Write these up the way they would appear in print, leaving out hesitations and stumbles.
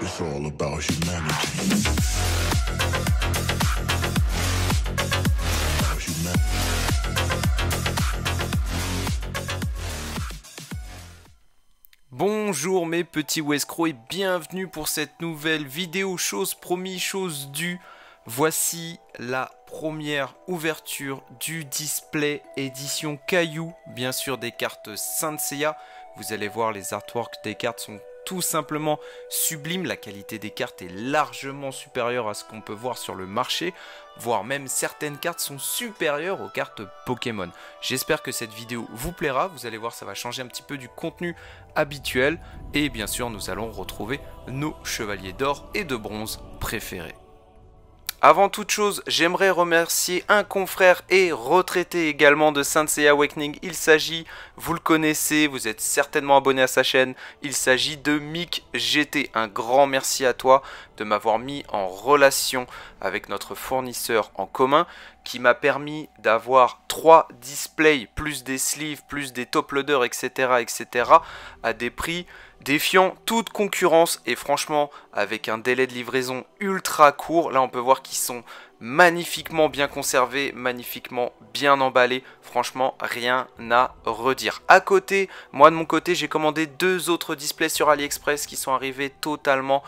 It's all about humanity. Bonjour mes petits Wescrocs et bienvenue pour cette nouvelle vidéo, chose promis, chose due. Voici la première ouverture du display édition Caillou, bien sûr des cartes Saint Seiya. Vous allez voir, les artworks des cartes sont tout simplement sublimes. La qualité des cartes est largement supérieure à ce qu'on peut voir sur le marché, voire même certaines cartes sont supérieures aux cartes Pokémon. J'espère que cette vidéo vous plaira. Vous allez voir, ça va changer un petit peu du contenu habituel. Et bien sûr, nous allons retrouver nos chevaliers d'or et de bronze préférés. Avant toute chose, j'aimerais remercier un confrère et retraité également de Saint Seiya Awakening. Il s'agit, vous le connaissez, vous êtes certainement abonné à sa chaîne, il s'agit de Mick GT. Un grand merci à toi de m'avoir mis en relation avec notre fournisseur en commun qui m'a permis d'avoir 3 displays, plus des sleeves, plus des top loaders, etc. à des prix défiant toute concurrence et franchement avec un délai de livraison ultra court. Là on peut voir qu'ils sont magnifiquement bien conservés, magnifiquement bien emballés, franchement rien à redire. À côté, moi de mon côté j'ai commandé 2 autres displays sur AliExpress qui sont arrivés totalement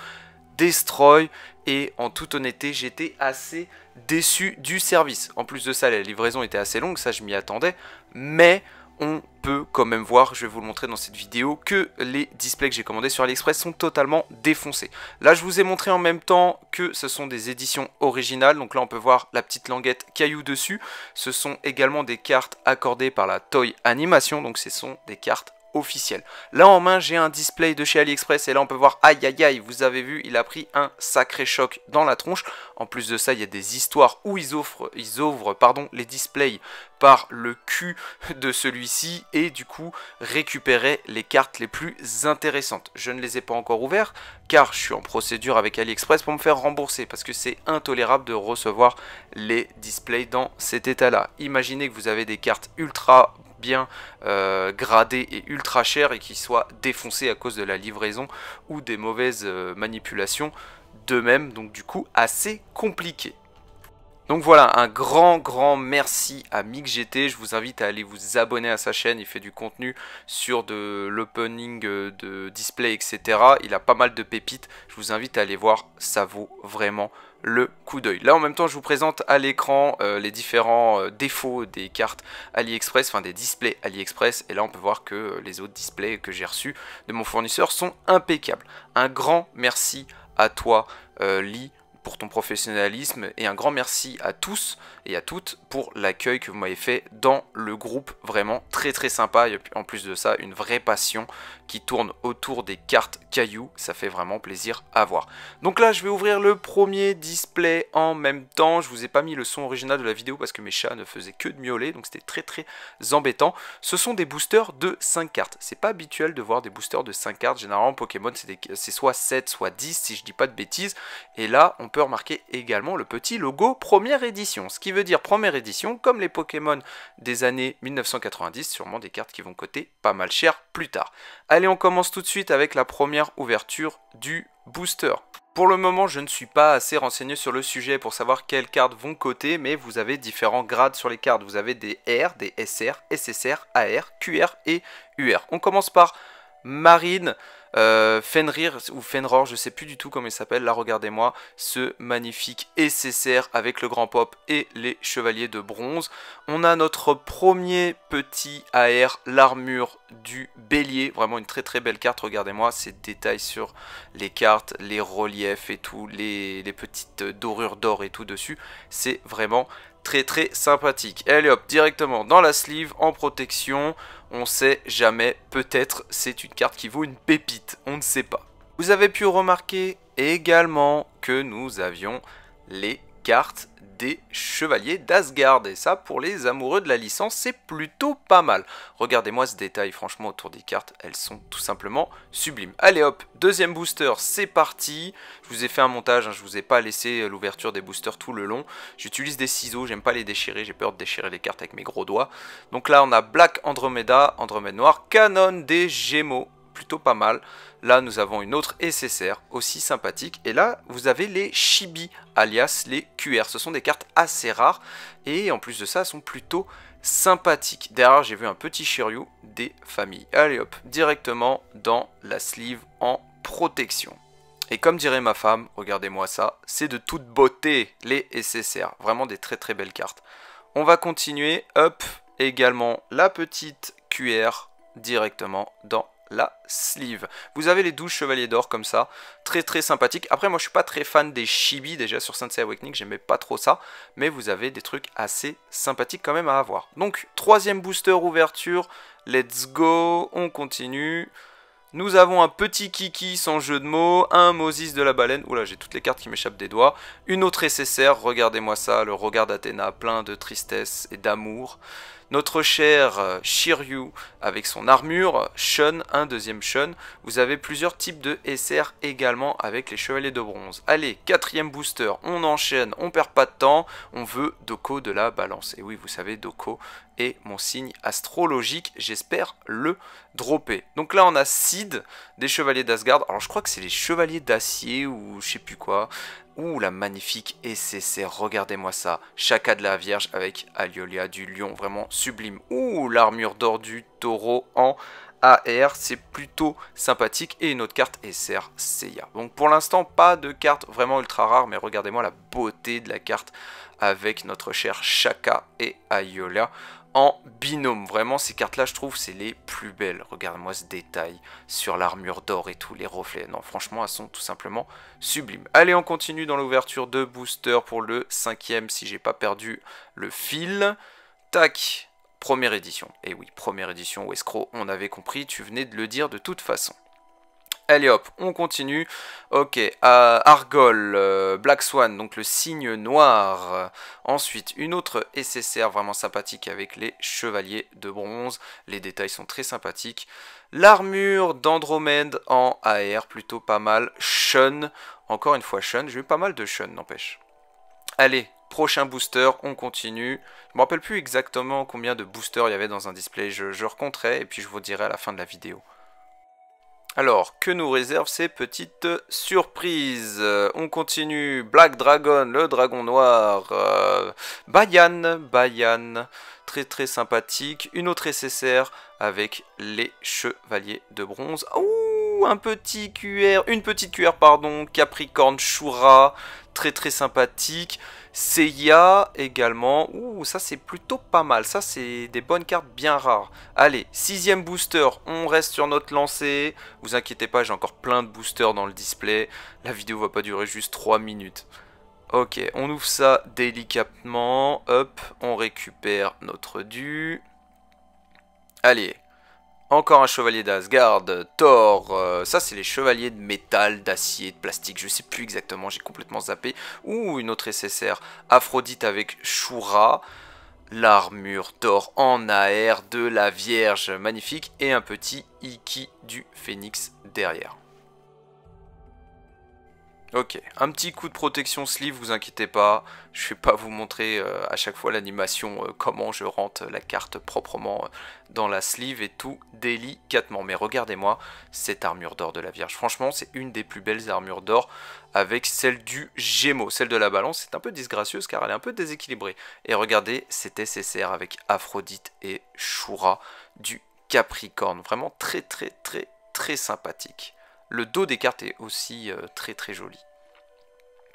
destroy et en toute honnêteté j'étais assez déçu du service. En plus de ça la livraison était assez longue, ça je m'y attendais, mais on peut quand même voir, je vais vous le montrer dans cette vidéo, que les displays que j'ai commandés sur AliExpress sont totalement défoncés. Là, je vous ai montré en même temps que ce sont des éditions originales. Donc là, on peut voir la petite languette Caillou dessus. Ce sont également des cartes accordées par la Toy Animation. Donc ce sont des cartes officielles. Là en main, j'ai un display de chez AliExpress et là on peut voir, aïe aïe aïe, vous avez vu, il a pris un sacré choc dans la tronche. En plus de ça, il y a des histoires où ils ouvrent les displays par le cul de celui-ci et du coup récupérer les cartes les plus intéressantes. Je ne les ai pas encore ouverts car je suis en procédure avec AliExpress pour me faire rembourser parce que c'est intolérable de recevoir les displays dans cet état-là. Imaginez que vous avez des cartes ultra bien gradées et ultra chères et qui soient défoncées à cause de la livraison ou des mauvaises manipulations d'eux-mêmes, donc du coup assez compliqué. Donc voilà, un grand merci à Mick GT. Je vous invite à aller vous abonner à sa chaîne. Il fait du contenu sur de l'opening de display, etc. Il a pas mal de pépites. Je vous invite à aller voir, ça vaut vraiment le coup d'œil. Là en même temps je vous présente à l'écran les différents défauts des cartes AliExpress, enfin des displays AliExpress, et là on peut voir que les autres displays que j'ai reçus de mon fournisseur sont impeccables. Un grand merci à toi Lee pour ton professionnalisme et un grand merci à tous et à toutes pour l'accueil que vous m'avez fait dans le groupe, vraiment très sympa. Et en plus de ça, une vraie passion qui tourne autour des cartes Caillou, ça fait vraiment plaisir à voir. Donc là je vais ouvrir le premier display en même temps. Je vous ai pas mis le son original de la vidéo parce que mes chats ne faisaient que de miauler, donc c'était très embêtant. Ce sont des boosters de 5 cartes, c'est pas habituel de voir des boosters de 5 cartes, généralement Pokémon c'est soit 7 soit 10 si je dis pas de bêtises, et là on peut remarquer également le petit logo première édition, ce qui veut dire première édition comme les Pokémon des années 1990, sûrement des cartes qui vont coûter pas mal cher plus tard. Allez, on commence tout de suite avec la première ouverture du booster. Pour le moment, je ne suis pas assez renseigné sur le sujet pour savoir quelles cartes vont coter, mais vous avez différents grades sur les cartes. Vous avez des R, des SR, SSR, AR, QR et UR. On commence par Marine, Fenrir ou Fenror, je sais plus du tout comment il s'appelle. Là regardez-moi ce magnifique SSR avec le grand pop et les chevaliers de bronze. On a notre premier petit AR, l'armure du bélier, vraiment une très belle carte. Regardez-moi ces détails sur les cartes, les reliefs et tout, les petites dorures d'or et tout dessus, c'est vraiment très sympathique. Et allez hop, directement dans la sleeve en protection. On sait jamais, peut-être c'est une carte qui vaut une pépite, on ne sait pas. Vous avez pu remarquer également que nous avions les cartes des chevaliers d'Asgard, et ça pour les amoureux de la licence c'est plutôt pas mal. Regardez-moi ce détail, franchement autour des cartes elles sont tout simplement sublimes. Allez hop, deuxième booster, c'est parti. Je vous ai fait un montage, hein, je vous ai pas laissé l'ouverture des boosters tout le long. J'utilise des ciseaux, j'aime pas les déchirer, j'ai peur de déchirer les cartes avec mes gros doigts. Donc là on a Black Andromeda, Andromède noir, Canon des Gémeaux, plutôt pas mal. Là, nous avons une autre SSR, aussi sympathique. Et là, vous avez les Chibi, alias les QR. Ce sont des cartes assez rares. Et en plus de ça, elles sont plutôt sympathiques. Derrière, j'ai vu un petit Shiryu des familles. Allez hop, directement dans la sleeve en protection. Et comme dirait ma femme, regardez-moi ça, c'est de toute beauté, les SSR. Vraiment des très très belles cartes. On va continuer, hop, également la petite QR directement dans la sleeve. Vous avez les 12 chevaliers d'or comme ça, très très sympathique. Après moi je suis pas très fan des chibi, déjà sur Sensei Awakening j'aimais pas trop ça, mais vous avez des trucs assez sympathiques quand même à avoir. Donc troisième booster ouverture, let's go, on continue. Nous avons un petit Kiki sans jeu de mots, un Moses de la baleine, oula j'ai toutes les cartes qui m'échappent des doigts, une autre SSR, regardez-moi ça, le regard d'Athéna plein de tristesse et d'amour. Notre cher Shiryu avec son armure, Shun, un deuxième Shun. Vous avez plusieurs types de SR également avec les chevaliers de bronze. Allez, quatrième booster, on enchaîne, on perd pas de temps, on veut Doko de la balance. Et oui, vous savez, Doko est mon signe astrologique, j'espère le dropper. Donc là, on a Sid, des chevaliers d'Asgard. Alors je crois que c'est les chevaliers d'acier ou je sais plus quoi. Ouh, la magnifique SSR, regardez-moi ça. Shaka de la Vierge avec Aliolia du Lion, vraiment sublime. Ouh, l'armure d'or du taureau en AR, c'est plutôt sympathique. Et une autre carte SR Seiya. Donc pour l'instant, pas de carte vraiment ultra rare, mais regardez-moi la beauté de la carte avec notre cher Shaka et Aliolia en binôme. Vraiment, ces cartes-là, je trouve, c'est les plus belles. Regardez-moi ce détail sur l'armure d'or et tous les reflets. Non, franchement, elles sont tout simplement sublimes. Allez, on continue dans l'ouverture de booster pour le 5e, si j'ai pas perdu le fil. Tac, première édition. Et oui, première édition, Wescro, on avait compris, tu venais de le dire de toute façon. Allez hop, on continue. Ok, Argol, Black Swan, donc le signe noir. Ensuite, une autre SSR vraiment sympathique avec les chevaliers de bronze. Les détails sont très sympathiques. L'armure d'Andromède en AR, plutôt pas mal. Shun, encore une fois Shun. J'ai eu pas mal de Shun, n'empêche. Allez, prochain booster, on continue. Je me rappelle plus exactement combien de boosters il y avait dans un display. Je recompterai et puis je vous dirai à la fin de la vidéo. Alors, que nous réservent ces petites surprises? On continue. Black Dragon, le dragon noir. Bayan, très très sympathique. Une autre SSR avec les chevaliers de bronze. Ouh, un petit QR, une petite QR, pardon. Capricorne Shura, très très sympathique. Seiya également. Ouh, ça c'est plutôt pas mal. Ça c'est des bonnes cartes bien rares. Allez, 6e booster. On reste sur notre lancée. Vous inquiétez pas, j'ai encore plein de boosters dans le display. La vidéo va pas durer juste 3 minutes. Ok, on ouvre ça délicatement. Hop, on récupère notre dû. Allez. Encore un chevalier d'Asgard, Thor, ça c'est les chevaliers de métal, d'acier, de plastique, je sais plus exactement, j'ai complètement zappé. Ou une autre SSR, Aphrodite avec Shura, l'armure Thor en AR de la Vierge, magnifique, et un petit Iki du Phénix derrière. Ok, un petit coup de protection sleeve, vous inquiétez pas, je vais pas vous montrer à chaque fois l'animation, comment je rentre la carte proprement dans la sleeve et tout délicatement. Mais regardez-moi cette armure d'or de la Vierge, franchement c'est une des plus belles armures d'or avec celle du Gémeaux. Celle de la Balance c'est un peu disgracieuse car elle est un peu déséquilibrée. Et regardez cette SSR avec Aphrodite et Shura du Capricorne, vraiment très très très très sympathique. Le dos des cartes est aussi très très joli.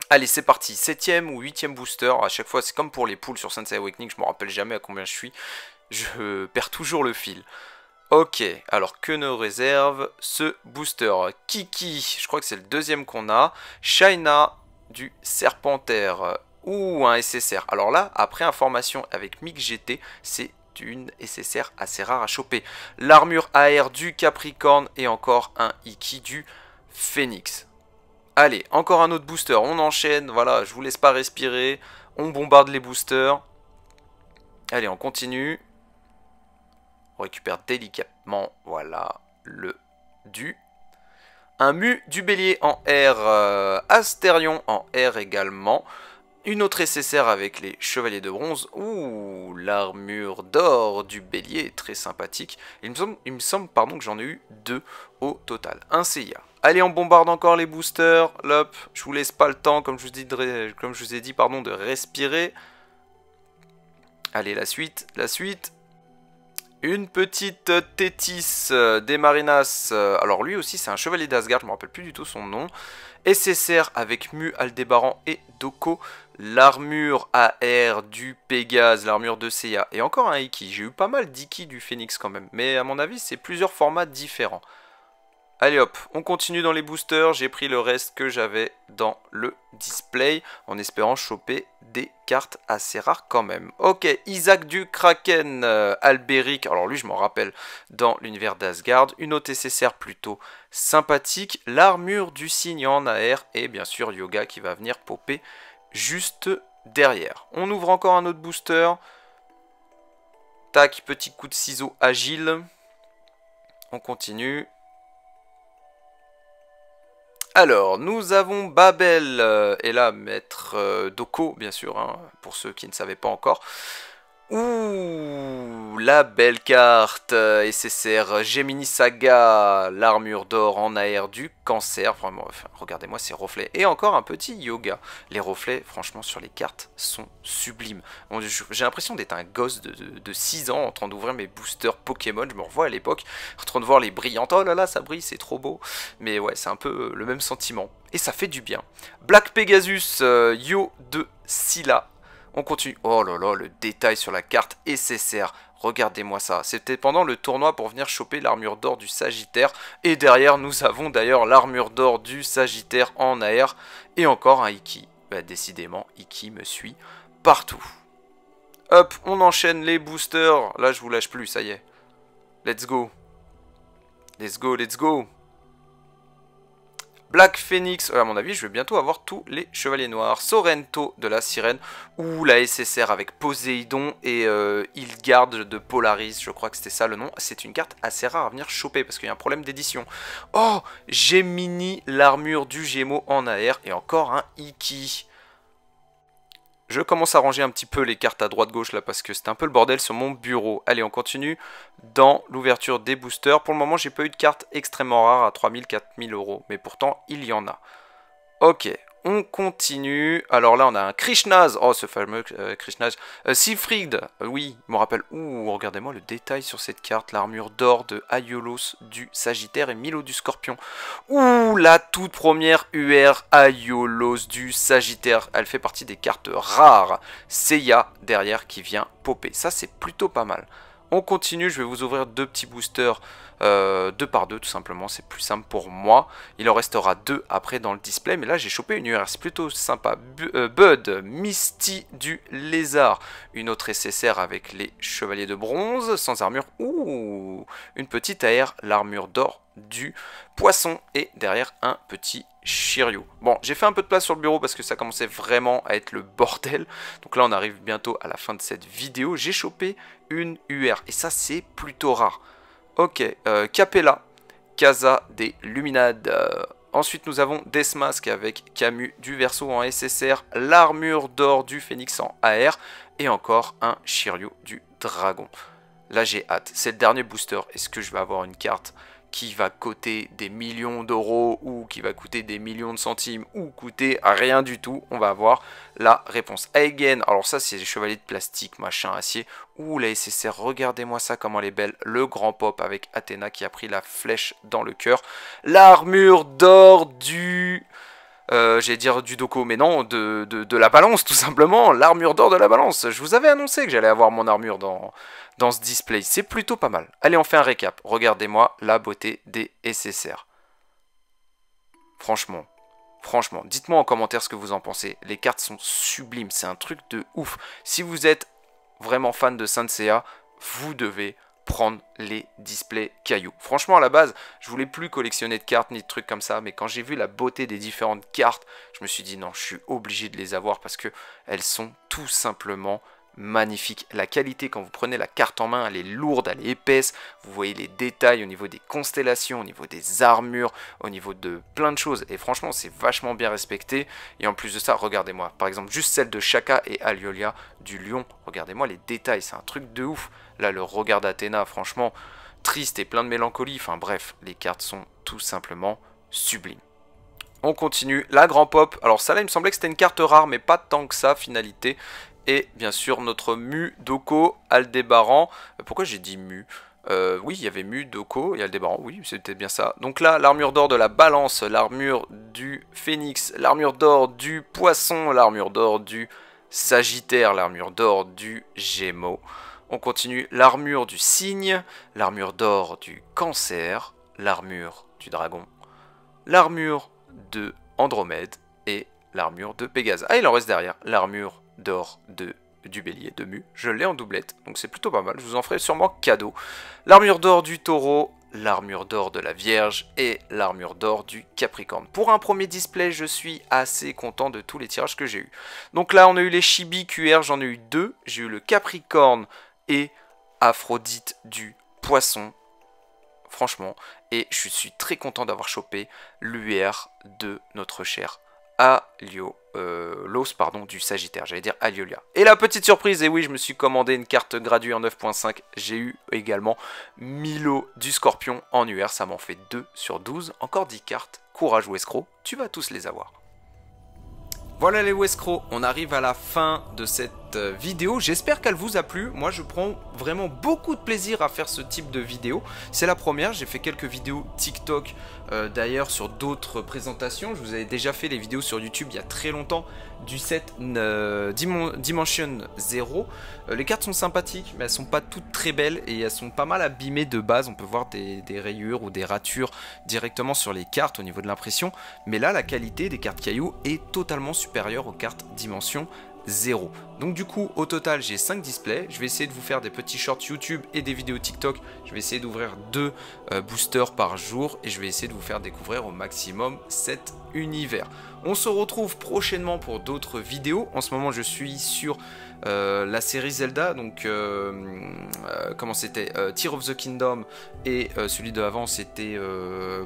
Allez, c'est parti. 7e ou 8e booster. À chaque fois, c'est comme pour les poules sur Sensei Awakening. Je me rappelle jamais à combien je suis. Je perds toujours le fil. Ok, alors que nous réserve ce booster? Kiki, je crois que c'est le deuxième qu'on a. Shaina du Serpentaire. Ou un SSR. Alors là, après information avec Mick GT, c'est une SSR assez rare à choper. L'armure AR du Capricorne et encore un Iki du Phénix. Allez, encore un autre booster, on enchaîne, voilà, je vous laisse pas respirer, on bombarde les boosters. Allez, on continue. On récupère délicatement, voilà, le dû. Un Mu du Bélier en R, Astérion en R également. Une autre SSR avec les chevaliers de bronze. Ouh, l'armure d'or du bélier, très sympathique. Il me semble pardon, que j'en ai eu 2 au total. Un CIA. Allez, on bombarde encore les boosters. Hop, je vous laisse pas le temps, comme je vous ai dit, pardon, de respirer. Allez, la suite, la suite. Une petite Tétis des Marinas. Alors lui aussi, c'est un chevalier d'Asgard, je me rappelle plus du tout son nom. SSR avec Mu, Aldébaran et Doko. L'armure AR du Pégase, l'armure de Seiya. Et encore un Iki. J'ai eu pas mal d'Iki du Phénix quand même. Mais à mon avis, c'est plusieurs formats différents. Allez hop, on continue dans les boosters. J'ai pris le reste que j'avais dans le display. En espérant choper des cartes assez rares quand même. Ok, Isaac du Kraken, Albéric. Alors lui, je m'en rappelle dans l'univers d'Asgard. Une autre SSR plutôt sympathique. L'armure du cygne en AR. Et bien sûr, Yoga qui va venir popper juste derrière. On ouvre encore un autre booster. Tac, petit coup de ciseau agile. On continue. Alors, nous avons Babel, et là, maître Doko, bien sûr, hein, pour ceux qui ne savaient pas encore. Ouh, la belle carte SSR Gemini Saga, l'armure d'or en AR du cancer, vraiment, enfin, regardez-moi ces reflets, et encore un petit yoga. Les reflets, franchement, sur les cartes, sont sublimes. Bon, j'ai l'impression d'être un gosse de 6 ans en train d'ouvrir mes boosters Pokémon, je me revois à l'époque, en train de voir les brillantes, oh là là, ça brille, c'est trop beau, mais ouais, c'est un peu le même sentiment, et ça fait du bien. Black Pegasus, Yo de Scylla. On continue. Oh là là, le détail sur la carte SSR. Regardez-moi ça. C'était pendant le tournoi pour venir choper l'armure d'or du Sagittaire. Et derrière, nous avons d'ailleurs l'armure d'or du Sagittaire en AR. Et encore un Iki. Bah, décidément, Iki me suit partout. Hop, on enchaîne les boosters. Là, je vous lâche plus, ça y est. Let's go. Let's go, let's go. Black Phoenix, à mon avis, je vais bientôt avoir tous les chevaliers noirs. Sorrento de la sirène, ou la SSR avec Poséidon et Hilgard de Polaris, je crois que c'était ça le nom. C'est une carte assez rare à venir choper parce qu'il y a un problème d'édition. Oh, Gemini, l'armure du Gémeaux en AR et encore un Iki. Je commence à ranger un petit peu les cartes à droite-gauche là parce que c'est un peu le bordel sur mon bureau. Allez, on continue dans l'ouverture des boosters. Pour le moment, j'ai pas eu de cartes extrêmement rares à 3000-4000 €, mais pourtant, il y en a. Ok, on continue. Alors là, on a un Krishnaz. Oh, ce fameux Krishnaz. Siegfried, oui, je me rappelle. Ouh, regardez-moi le détail sur cette carte. L'armure d'or de Aiolos du Sagittaire et Milo du Scorpion. Ouh, la toute première UR Aiolos du Sagittaire. Elle fait partie des cartes rares. Seiya derrière qui vient popper. Ça, c'est plutôt pas mal. On continue, je vais vous ouvrir 2 petits boosters 2 par 2 tout simplement, c'est plus simple pour moi. Il en restera 2 après dans le display, mais là j'ai chopé une URS plutôt sympa. Bud, Misty du Lézard, une autre SSR avec les chevaliers de bronze, sans armure, ouh, une petite AR, l'armure d'or du poisson, et derrière un petit Shiryu. Bon, j'ai fait un peu de place sur le bureau parce que ça commençait vraiment à être le bordel. Donc là on arrive bientôt à la fin de cette vidéo. J'ai chopé une UR et ça c'est plutôt rare. Ok, Capella, Casa des Luminades. Ensuite nous avons Deathmask avec Camus du Verseau en SSR, l'armure d'or du Phénix en AR et encore un Shiryu du Dragon. Là j'ai hâte, c'est le dernier booster. Est-ce que je vais avoir une carte qui va coûter des millions d'euros ou qui va coûter des millions de centimes ou coûter rien du tout? On va avoir la réponse. Again, alors ça c'est les chevaliers de plastique, machin, acier. Ouh, la SSR, regardez-moi ça, comment elle est belle. Le grand pop avec Athéna qui a pris la flèche dans le cœur. L'armure d'or du... j'allais dire du Doko, mais non, de la balance tout simplement, l'armure d'or de la balance. Je vous avais annoncé que j'allais avoir mon armure dans ce display, c'est plutôt pas mal. Allez, on fait un récap, regardez-moi la beauté des SSR. Franchement, dites-moi en commentaire ce que vous en pensez. Les cartes sont sublimes, c'est un truc de ouf. Si vous êtes vraiment fan de Saint Seiya, vous devez prendre les displays cailloux. Franchement, à la base, je voulais plus collectionner de cartes ni de trucs comme ça, mais quand j'ai vu la beauté des différentes cartes, je me suis dit non, je suis obligé de les avoir parce que elles sont tout simplement magnifique. La qualité, quand vous prenez la carte en main, elle est lourde, elle est épaisse. Vous voyez les détails au niveau des constellations, au niveau des armures, au niveau de plein de choses. Et franchement, c'est vachement bien respecté. Et en plus de ça, regardez-moi. Par exemple, juste celle de Shaka et Aliolia du lion. Regardez-moi les détails, c'est un truc de ouf. Là, le regard d'Athéna, franchement, triste et plein de mélancolie. Enfin bref, les cartes sont tout simplement sublimes. On continue, la Grand Pop. Alors ça là, il me semblait que c'était une carte rare, mais pas tant que ça, finalité. Et bien sûr, notre Mu, Doko, Aldébaran. Pourquoi j'ai dit Mu? Oui, il y avait Mu, Doko et Aldébaran. Oui, c'était bien ça. Donc là, l'armure d'or de la Balance, l'armure du Phénix, l'armure d'or du Poisson, l'armure d'or du Sagittaire, l'armure d'or du Gémeaux. On continue, l'armure du Cygne, l'armure d'or du Cancer, l'armure du Dragon, l'armure de Andromède et l'armure de Pégase. Ah, il en reste derrière, l'armure d'or du Bélier, de Mu. Je l'ai en doublette, donc c'est plutôt pas mal. Je vous en ferai sûrement cadeau. L'armure d'or du Taureau, l'armure d'or de la Vierge et l'armure d'or du Capricorne. Pour un premier display, je suis assez content de tous les tirages que j'ai eu. Donc là, on a eu les Chibi QR, j'en ai eu 2. J'ai eu le Capricorne et Aphrodite du Poisson. Franchement, et je suis très content d'avoir chopé l'UR de notre cher Los du Sagittaire, j'allais dire Aliolia. Et la petite surprise, et oui, je me suis commandé une carte graduée en 9.5, j'ai eu également Milo du Scorpion en UR, ça m'en fait 2 sur 12, encore 10 cartes, courage ou escroc, tu vas tous les avoir. Voilà les Wescrocs, on arrive à la fin de cette vidéo, j'espère qu'elle vous a plu. Moi je prends vraiment beaucoup de plaisir à faire ce type de vidéo. C'est la première, j'ai fait quelques vidéos TikTok d'ailleurs sur d'autres présentations. Je vous avais déjà fait les vidéos sur YouTube il y a très longtemps du set Dimension 0. Les cartes sont sympathiques mais elles sont pas toutes très belles et elles sont pas mal abîmées de base. On peut voir des rayures ou des ratures directement sur les cartes au niveau de l'impression. Mais là la qualité des cartes cailloux est totalement supérieure aux cartes Dimension 0. Donc du coup au total j'ai 5 displays. Je vais essayer de vous faire des petits shorts YouTube et des vidéos TikTok. Je vais essayer d'ouvrir 2 boosters par jour et je vais essayer de vous faire découvrir au maximum cet univers. On se retrouve prochainement pour d'autres vidéos. En ce moment je suis sur la série Zelda, donc comment c'était, Tears of the Kingdom, et celui de avant c'était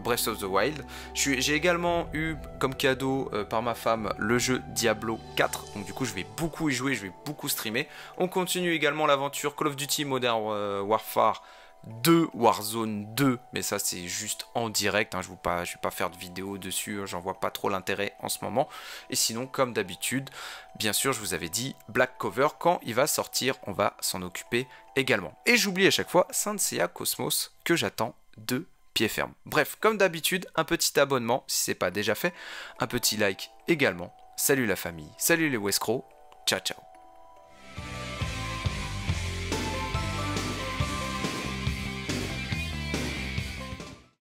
Breath of the Wild. J'ai également eu comme cadeau par ma femme le jeu Diablo 4, donc du coup je vais beaucoup y jouer, je vais beaucoup streamer. On continue également l'aventure Call of Duty Modern Warfare 2, Warzone 2, mais ça c'est juste en direct, hein, je vais pas faire de vidéo dessus, j'en vois pas trop l'intérêt en ce moment. Et sinon, comme d'habitude, bien sûr, je vous avais dit Black Cover, quand il va sortir, on va s'en occuper également. Et j'oublie à chaque fois Saint Seiya Cosmos, que j'attends de pied ferme. Bref, comme d'habitude, un petit abonnement, si c'est pas déjà fait, un petit like également. Salut la famille, salut les Wescrocs, ciao ciao.